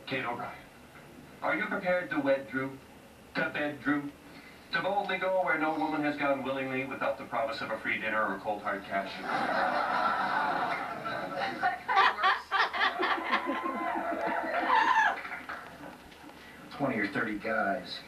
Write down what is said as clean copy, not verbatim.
Kate O'Brien, are you prepared to wed Drew? To bed Drew? To boldly go where no woman has gone willingly without the promise of a free dinner or cold hard cash? 20 or 30 guys.